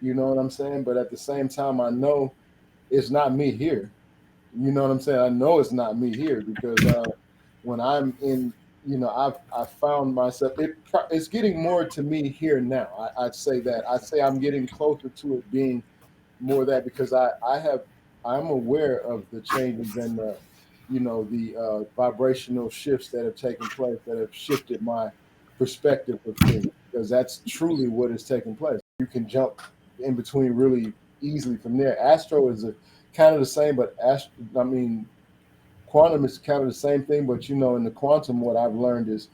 You know what I'm saying? But at the same time, I know it's not me here. You know what I'm saying? I know it's not me here because when I'm in, I found myself. It's getting more to me here now. I'd say that. I say I'm getting closer to it being more that because I'm aware of the changes and the vibrational shifts that have taken place that have shifted my perspective of things because that's truly what is taking place. You can jump in between really easily from there. Astro is kind of the same, but I mean, quantum is kind of the same thing. But in the quantum, what I've learned is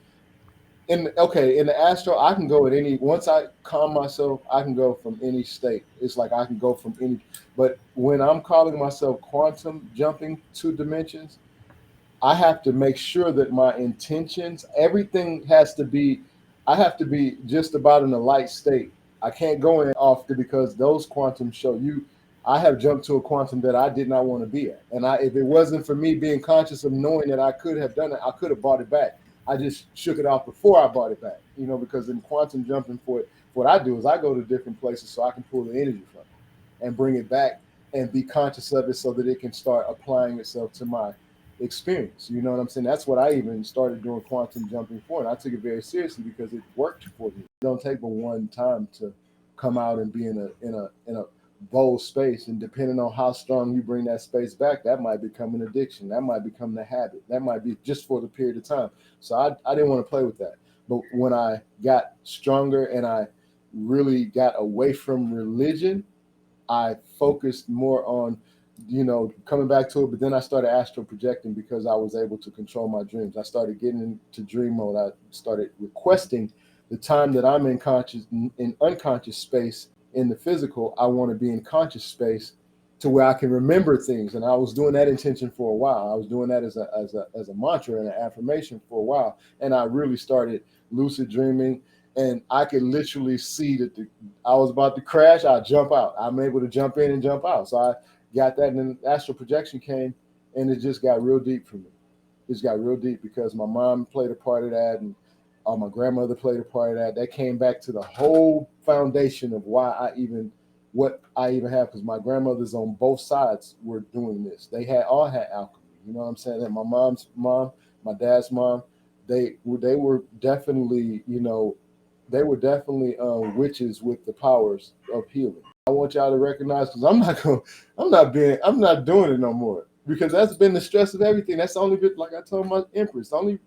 in the astral, I can go at any. Once I calm myself, I can go from any state. It's like I can go from any. But when I'm calling myself quantum jumping two dimensions, I have to make sure that my intentions, everything has to be. I have to be just about in a light state. I can't go in often because those quantum show you. I have jumped to a quantum that I did not want to be at, and if it wasn't for me being conscious of knowing that I could have done it, I could have bought it back. I just shook it off before I bought it back. Because in quantum jumping, what I do is I go to different places so I can pull the energy from it and bring it back and be conscious of it so that it can start applying itself to my experience. You know what I'm saying? That's what I even started doing quantum jumping for, and I took it very seriously because it worked for me. It don't take but one time to come out and be in a bold space, and depending on how strong you bring that space back, that might become an addiction. That might become the habit. That might be just for the period of time. So I didn't want to play with that. But when I got stronger and I really got away from religion, I focused more on, coming back to it. But then I started astral projecting because I was able to control my dreams. I started getting into dream mode. I started requesting the time that I'm in unconscious space in the physical. I want to be in conscious space to where I can remember things. And I was doing that intention for a while. I was doing that as a mantra and an affirmation for a while. And I really started lucid dreaming, and I could literally see that I was about to crash. I jump out. I'm able to jump in and jump out. So I got that, and then astral projection came, and it just got real deep for me. It just got real deep because my mom played a part of that, and my grandmother played a part of that. That came back to the whole foundation of what I even have, because my grandmothers on both sides were doing this. They had all had alchemy. You know what I'm saying? And my mom's mom, my dad's mom, they were definitely witches with the powers of healing. I want y'all to recognize, because I'm not doing it no more, because that's been the stress of everything. That's the only bit, like I told my empress, the only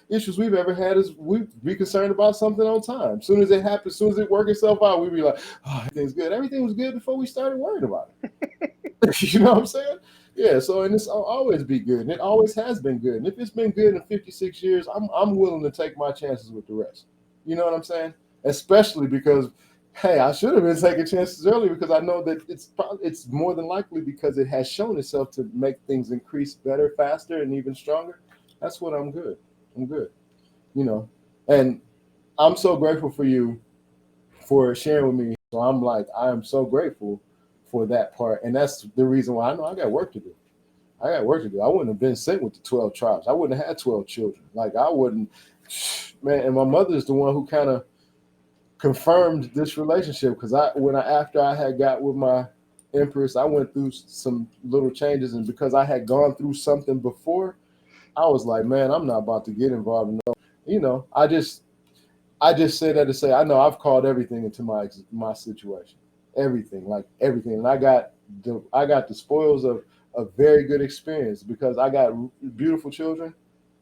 issues we've ever had is we be concerned about something on time. As soon as it happens, as soon as it works itself out, we be like, oh, everything's good. Everything was good before we started worrying about it. You know what I'm saying? Yeah. So, and it's always be good, and it always has been good. And if it's been good in 56 years, I'm willing to take my chances with the rest. You know what I'm saying? Especially because, hey, I should have been taking chances earlier, because I know that it's more than likely because it has shown itself to make things increase better, faster, and even stronger. That's what I'm good. I'm good. You know, and I'm so grateful for you for sharing with me. So I'm like, I am so grateful for that part, and that's the reason why I know I got work to do. I got work to do. I wouldn't have been sent with the 12 tribes. I wouldn't have had 12 children. Like I wouldn't, man. And my mother is the one who kind of confirmed this relationship, because after I had got with my empress, I went through some little changes, and because I had gone through something before, I was like, man, I'm not about to get involved in no. I just say that to say I know I've called everything into my situation, everything, like everything, and I got the spoils of a very good experience, because I got beautiful children.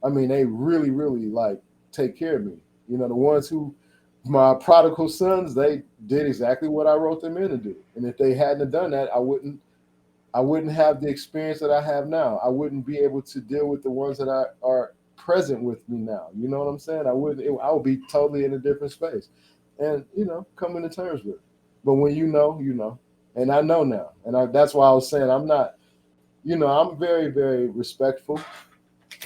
I mean, they really, really like take care of me. The ones who my prodigal sons, they did exactly what I wrote them in to do, and if they hadn't done that, I wouldn't have the experience that I have now. I wouldn't be able to deal with the ones that are present with me now. You know what I'm saying? I would be totally in a different space, and coming to terms with it. But when you know, and I know now, and that's why I was saying I'm not. I'm very, very respectful,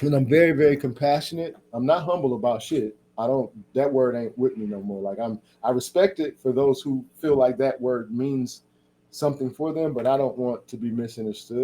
and I'm very, very compassionate. I'm not humble about shit. I don't. That word ain't with me no more. Like I respect it for those who feel like that word means something for them, but I don't want to be misunderstood.